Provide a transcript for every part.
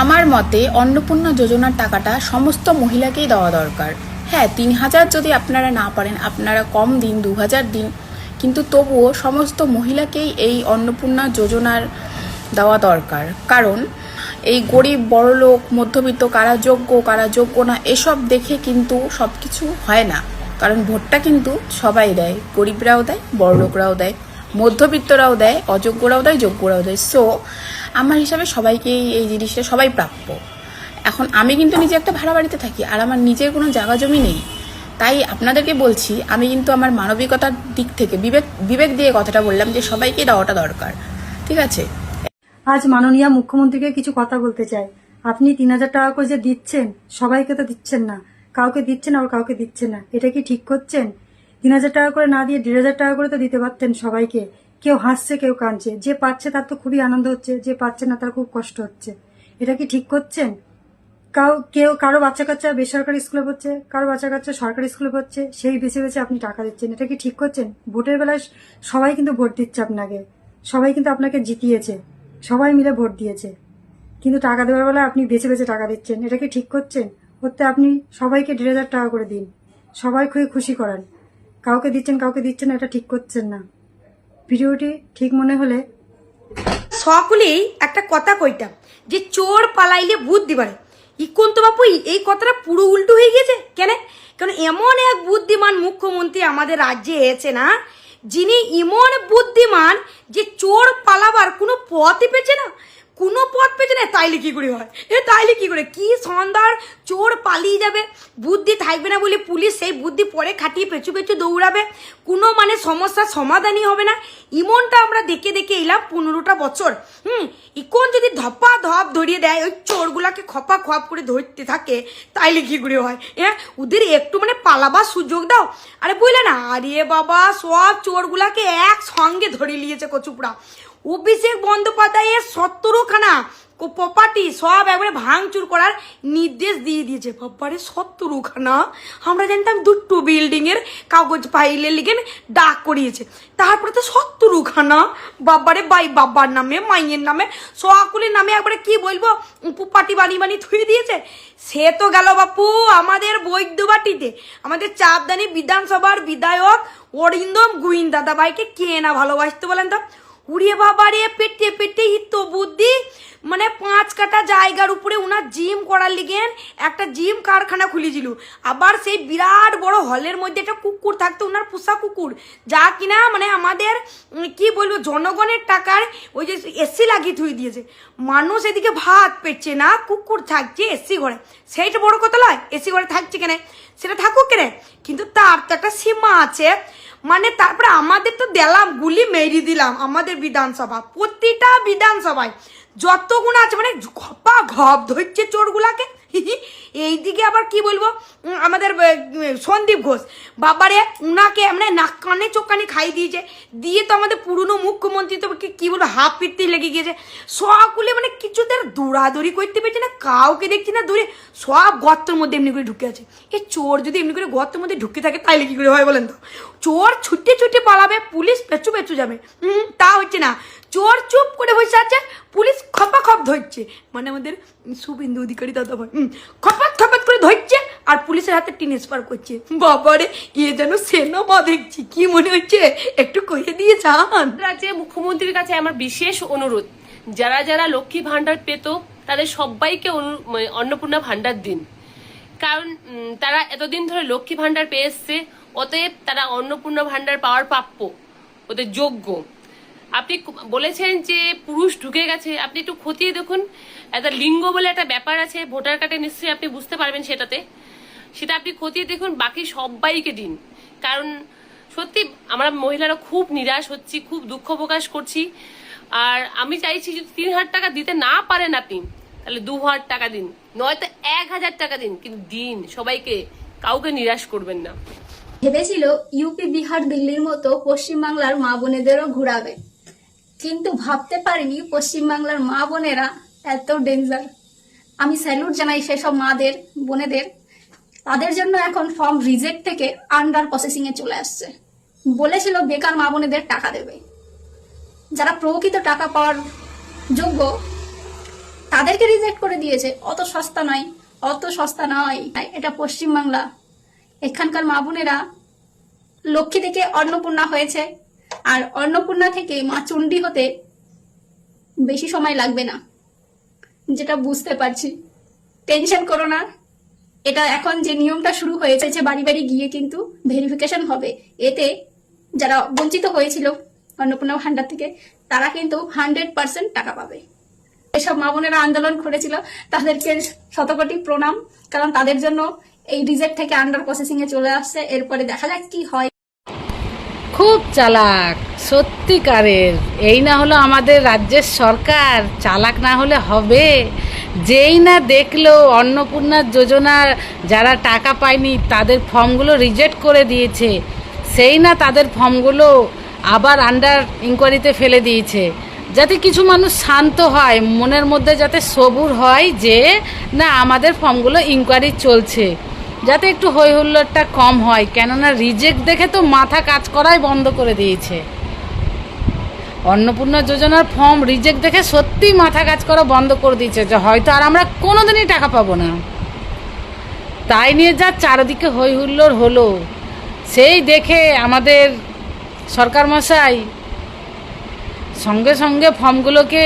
আমার মতে অন্নপূর্ণা যোজনার টাকাটা সমস্ত মহিলাকেই দেওয়া দরকার। হ্যাঁ, ৩,০০০ যদি আপনারা না পারেন, আপনারা কম দিন, ২,০০০ দিন, কিন্তু তবুও সমস্ত মহিলাকেই এই অন্নপূর্ণা যোজনার দেওয়া দরকার। কারণ এই গরিব, বড়লোক, মধ্যবিত্ত, কারা যোগ্য না, এসব দেখে কিন্তু সব কিছু হয় না। কারণ ভোটটা কিন্তু সবাই দেয়, গরিবরাও দেয়, বড়লোকরাও দেয়, মধ্যবিত্তরাও দেয়, অযোগ্যরাও দেয়, যোগ্যরাও দেয়। সো আমার হিসাবে সবাইকেই এই জিনিসটা সবাই প্রাপ্য। এখন আমি কিন্তু নিজে একটা ভাড়া বাড়িতে থাকি, আর আমার নিজের কোনো জায়গা জমি নেই। তাই আপনাদেরকে বলছি, আমি কিন্তু আমার মানবিকতার দিক থেকে বিবেক দিয়ে কথাটা বললাম যে সবাইকে দেওয়াটা দরকার। ঠিক আছে? আজ মাননীয় মুখ্যমন্ত্রীকে কিছু কথা বলতে চাই। আপনি ৩,০০০ টাকা করে যে দিচ্ছেন, সবাইকে তো দিচ্ছেন না, কাউকে দিচ্ছেন আর কাউকে দিচ্ছেন না, এটা কি ঠিক করছেন? ৩,০০০ টাকা করে না দিয়ে ১,৫০০ টাকা করে তো দিতে পারতেন সবাইকে। কেউ হাসছে, কেউ কাঁদছে, যে পাচ্ছে তার তো খুবই আনন্দ হচ্ছে, যে পাচ্ছে না তার খুব কষ্ট হচ্ছে। এটা কি ঠিক করছেন? কারো বাচ্চা কাচ্চা বেসরকারি স্কুলে পড়ছে, কারো বাচ্চা কাচ্চা সরকারি স্কুলে পড়ছে, সেই বেছে বেছে আপনি টাকা দিচ্ছেন, এটা কি ঠিক করছেন? ভোটের বেলায় সবাই কিন্তু ভোট দিচ্ছে আপনাকে, সবাই কিন্তু আপনাকে জিতিয়েছে, সবাই মিলে ভোট দিয়েছে, কিন্তু টাকা দেওয়ার বেলায় আপনি বেছে বেছে টাকা দিচ্ছেন, এটা কি ঠিক করছেন? করতে আপনি সবাইকে ১,৫০০ টাকা করে দিন, সবাই খুশি করান। কাউকে দিচ্ছেন না, এটা ঠিক করছেন না। ভিডিওটি ঠিক মনে হলে সকলেই একটা কথা কইতাম যে চোর পালাইলে বুদ্ধি বাড়ে। ইকন তো বাপু এই কথাটা পুরো উল্টো হয়ে গেছে। কারণ এমন এক বুদ্ধিমান মুখ্যমন্ত্রী আমাদের রাজ্যে এসেছে না, যিনি এমন বুদ্ধিমান যে চোর পালাবার কোনো পথই পেছে না, তাইলে কি করে হয়? তাইলে কি করে কি সন্ধ্যার চোর পালিয়ে যাবে, বুদ্ধি থাকবে না বলে পুলিশ সেই বুদ্ধি পরে খাটিয়ে পেছু পেছু দৌড়াবে, কোনো সমস্যার সমাধানই হবে না। ইমনটা আমরা দেখে এলাম ১৫টা বছর। ইকন যদি ধপা ধপ ধরিয়ে দেয়, ওই চোরগুলাকে খপা খপ করে ধরতে থাকে, তাইলে কি করে হয়? ওদের একটু পালাবার সুযোগ দাও। আরে বুঝলে না, আরে বাবা সব চোরগুলাকে একসঙ্গে ধরে নিয়েছে কচুপুরা। অভিষেক বন্দ্যোপাধ্যায়ের ১৭খানা প্রপার্টি সব একবারে ভাঙচুর করার নির্দেশ দিয়ে দিয়েছে। বাবারে ১৭খানা, আমরা জানতাম ২টো বিল্ডিং এর কাগজ ফাইলের লিগে ডাক করিয়েছে, তারপরে তো ১৭খানা। বাবারে বাবার নামে, মাইয়ের নামে, সকলের নামে একবারে কি বলবো প্রপার্টি বানিয়ে থুয়ে দিয়েছে। সে তো গেল বাপু আমাদের বৈদ্যবাটিতে, আমাদের চাপদানি বিধানসভার বিধায়ক অরিন্দম গুইন দাদাভাইকে কে না ভালোবাসতে বলেন তো? উড়িয়ে বাবারে পেটে তো বুদ্ধি, ৫ কাঠা জায়গার উপরে উনার জিম করার লিগেন একটা জিম কারখানা খুলেছিল। আবার সেই বিরাট বড় হলের মধ্যে একটা কুকুর থাকতো, উনার পোষা কুকুর, যা কিনা আমাদের কি বলবো জনগণের টাকার ওই যে এসি লাগিয়ে থুয়ে দিয়েছে। মানুষ এদিকে ভাত পেটছে না, কুকুর থাকছে এসি ঘরে, সেইটা বড় কথা নয়। এসি ঘরে থাকছে কেন, সেটা থাকুক কেন, কিন্তু তার তো একটা সীমা আছে। তারপরে আমাদের তো দিলাম গুলি মেরি দিলাম, আমাদের বিধানসভা, প্রতিটা বিধানসভায় যতগুলো আছে ঘপা ঘপ ধরছে চোরগুলাকে। এইদিকে আবার কি বলবো আমাদের সন্দীপ ঘোষ, বাবারে উনাকে নাক কানে চোখ কানে খাই দিয়েছে, দিয়ে তো আমাদের পুরনো মুখ্যমন্ত্রী তো কি বলবো হাফ পিটতে লেগে গিয়েছে। সবগুলি কিছুদের দৌড়াদৌড়ি করতে পেরেছে না, কাউকে দেখছি না দূরে, সব গর্তের মধ্যে এমনি করে ঢুকে আছে। এই চোর যদি এমনি করে গর্তের মধ্যে ঢুকে থাকে তাইলে কি করে হয় বলেন তো? চোর ছুটে পালাবে, পুলিশ পেছু যাবে, তা হচ্ছে না। চোর চুপ করে বসে আছে, পুলিশ খপা খপ ধরছে, আমাদের শুভেন্দু অধিকারী দাদা ভাই খপাত করে ধরছে, আর পুলিশের হাতে ট্রান্সফার করছে। বাবারে যেন সিনেমা দেখছি, কি মনে হচ্ছে একটু কইয়ে দিয়ে যান। রাজ্যে মুখ্যমন্ত্রীর কাছে আমার বিশেষ অনুরোধ, যারা লক্ষ্মী ভান্ডার পেত তাদের সবাইকে অন্নপূর্ণা ভান্ডার দিন। কারণ তারা এতদিন ধরে লক্ষ্মী ভান্ডার পেয়ে এসছে, অতএব তারা অন্নপূর্ণা ভান্ডার পাওয়ার প্রাপ্য, ওদের যোগ্য। আপনি বলেছেন যে পুরুষ ঢুকে গেছে, আপনি একটু খতিয়ে দেখুন। একটা লিঙ্গ বলে একটা ব্যাপার আছে, ভোটার কার্ডে নিশ্চয়ই আপনি বুঝতে পারবেন সেটা আপনি খতিয়ে দেখুন। বাকি সবাইকে দিন, কারণ সত্যি আমরা মহিলারা খুব নিরাশ হচ্ছি, খুব দুঃখ প্রকাশ করছি। আর আমি চাইছি যদি ৩,০০০ টাকা দিতে না পারেন আপনি, তাহলে ২,০০০ টাকা দিন, নয়তো ১,০০০ টাকা দিন, কিন্তু দিন সবাইকে, কাউকে নিরাশ করবেন না। ভেবেছিল ইউপি, বিহার, দিল্লির মতো পশ্চিমবাংলার মা বোনেদেরও ঘুরাবে, কিন্তু ভাবতে পারিনি পশ্চিমবাংলার মা বোনেরা এত ডেঞ্জার। আমি স্যালুট জানাই সেসব মাদের বোনেদের, তাদের জন্য এখন ফর্ম রিজেক্ট থেকে আন্ডার প্রসেসিং এ চলে আসছে। বলেছিল বেকার মা বোনেদের টাকা দেবে, যারা প্রকৃত টাকা পাওয়ার যোগ্য তাদেরকে রিজেক্ট করে দিয়েছে। অত সস্তা নয়, অত সস্তা নয়। এটা পশ্চিমবাংলা, এখানকার মা বোনেরা লক্ষ্মী থেকে অন্নপূর্ণা হয়েছে, আর অন্নপূর্ণা থেকে মা চণ্ডী হতে বেশি সময় লাগবে না, যেটা বুঝতে পারছি। টেনশন করো না, এটা এখন যে নিয়মটা শুরু হয়েছে যে বাড়ি বাড়ি গিয়ে কিন্তু ভেরিফিকেশন হবে, এতে যারা বঞ্চিত হয়েছিল অন্নপূর্ণা ভান্ডার থেকে তারা কিন্তু 100% টাকা পাবে। এসব মা বোনেরা আন্দোলন করেছিল, তাদেরকে শতকোটি প্রণাম, কারণ তাদের জন্য এই রিজেক্ট থেকে আন্ডার প্রসেসিং এ চলে আসছে। এরপরে দেখা যাক কি হয়। খুব চালাক, সত্যিকারের। এই না হলো আমাদের রাজ্যের সরকার, চালাক না হলে হবে? যেই না দেখলো অন্নপূর্ণা যোজনার যারা টাকা পায়নি তাদের ফর্মগুলো রিজেক্ট করে দিয়েছে, সেই না তাদের ফর্মগুলো আবার আন্ডার ইনকোয়ারিতে ফেলে দিয়েছে, যাতে কিছু মানুষ শান্ত হয়, মনের মধ্যে যাতে সবুর হয় যে না আমাদের ফর্মগুলো ইনকোয়ারি চলছে, যাতে একটু হই হুল্লোড়টা কম হয়। কেননা রিজেক্ট দেখে তো মাথা কাজ করাই বন্ধ করে দিয়েছে। অন্নপূর্ণা যোজনার ফর্ম রিজেক্ট দেখে সত্যি মাথা কাজ করা বন্ধ করে দিয়েছে, যে হয়তো আর আমরা কোনোদিনই টাকা পাবো না। তাই নিয়ে যা চারিদিকে হই হুল্লোড় হলো, সেই দেখে আমাদের সরকার মশাই সঙ্গে সঙ্গে ফর্মগুলোকে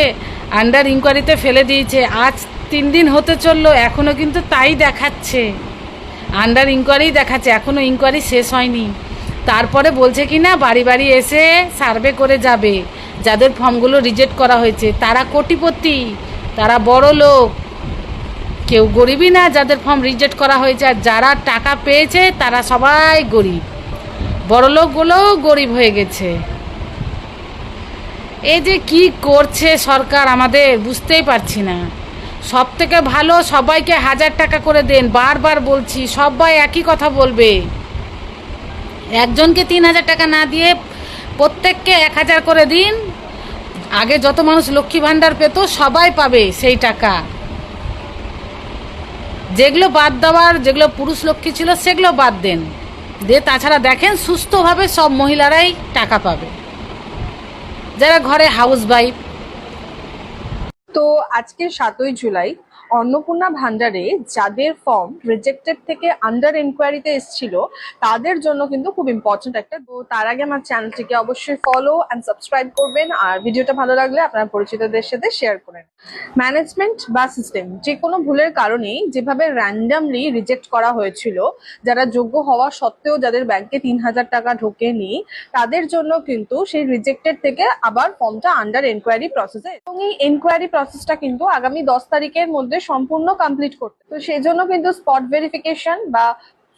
আন্ডার ইনকোয়ারিতে ফেলে দিয়েছে। আজ 3 দিন হতে চললো, এখনও কিন্তু তাই দেখাচ্ছে, আন্ডার ইনকোয়ারি দেখাচ্ছে, এখনও ইনকোয়ারি শেষ হয়নি। তারপরে বলছে কি না বাড়ি বাড়ি এসে সার্ভে করে যাবে, যাদের ফর্মগুলো রিজেক্ট করা হয়েছে তারা কোটিপতি, তারা বড় লোক, কেউ গরিবই না যাদের ফর্ম রিজেক্ট করা হয়েছে। আর যারা টাকা পেয়েছে তারা সবাই গরিব, বড় লোকগুলোও গরিব হয়ে গেছে। এই যে কি করছে সরকার আমাদের বুঝতেই পারছি না। সব থেকে ভালো সবাইকে 1000 টাকা করে দেন, বারবার বলছি, সবাই একই কথা বলবে। একজনকে 3000 টাকা না দিয়ে প্রত্যেককে 1000 করে দিন। আগে যত মানুষ লক্ষ্মী ভাণ্ডার পেত সবাই পাবে সেই টাকা। যেগুলো বাদ দেওয়ার, যেগুলো পুরুষ লক্ষ্মী ছিল সেগুলো বাদ দেন, দিয়ে তাছাড়া দেখেন সুস্থভাবে সব মহিলারাই টাকা পাবে, যারা ঘরে হাউস ওয়াইফ। তো আজকে 7ই জুলাই অন্নপূর্ণা ভান্ডারে যাদের ফর্ম রিজেক্টেড থেকে আন্ডার ইনকোয়ারিতে এসেছিল তাদের জন্য কিন্তু খুব ইম্পর্টেন্ট একটা। তো তার আগে আমার চ্যানেলটিকে অবশ্যই ফলো অ্যান্ড সাবস্ক্রাইব করবেন, আর ভিডিওটা ভালো লাগলে আপনার পরিচিতদের সাথে শেয়ার করেন। ম্যানেজমেন্ট বা সিস্টেম যে কোনো ভুলের কারণেই যেভাবে র্যান্ডামলি রিজেক্ট করা হয়েছিল, যারা যোগ্য হওয়া সত্ত্বেও যাদের ব্যাংকে 3000 টাকা ঢোকেনি তাদের জন্য কিন্তু সেই রিজেক্টেড থেকে আবার ফর্মটা আন্ডার এনকোয়ারি প্রসেসে, এবং এই এনকোয়ারি প্রসেসটা কিন্তু আগামী 10 তারিখের মধ্যে সম্পূর্ণ কমপ্লিট করতে। তো সেই জন্য কিন্তু স্পট ভেরিফিকেশন বা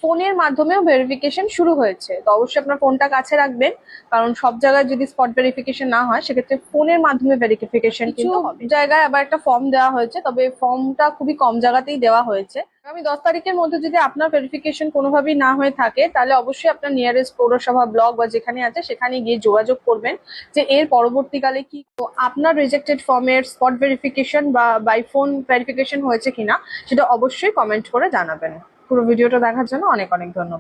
ফোনের মাধ্যমেও ভেরিফিকেশন শুরু হয়েছে। তো অবশ্যই আপনার ফোনটা কাছে রাখবেন, কারণ সব জায়গায় যদি স্পট ভেরিফিকেশন না হয় সেক্ষেত্রে ফোনের মাধ্যমে ভেরিফিকেশন কিন্তু হবে। জায়গায় আবার একটা ফর্ম দেওয়া হয়েছে, তবে ফর্মটা খুবই কম জায়গাতেই দেওয়া হয়েছে। আগামী 10 তারিখের মধ্যে যদি আপনার ভেরিফিকেশন কোনোভাবেই না হয়ে থাকে তাহলে অবশ্যই আপনার নিয়ারেস্ট পৌরসভা, ব্লক বা যেখানে আছে সেখানে গিয়ে যোগাযোগ করবেন যে এর পরবর্তীকালে কি আপনার রিজেক্টেড ফর্মের স্পট ভেরিফিকেশন বা বাই ফোন ভেরিফিকেশন হয়েছে কিনা সেটা অবশ্যই কমেন্ট করে জানাবেন। পুরো ভিডিওটা দেখার জন্য অনেক অনেক ধন্যবাদ।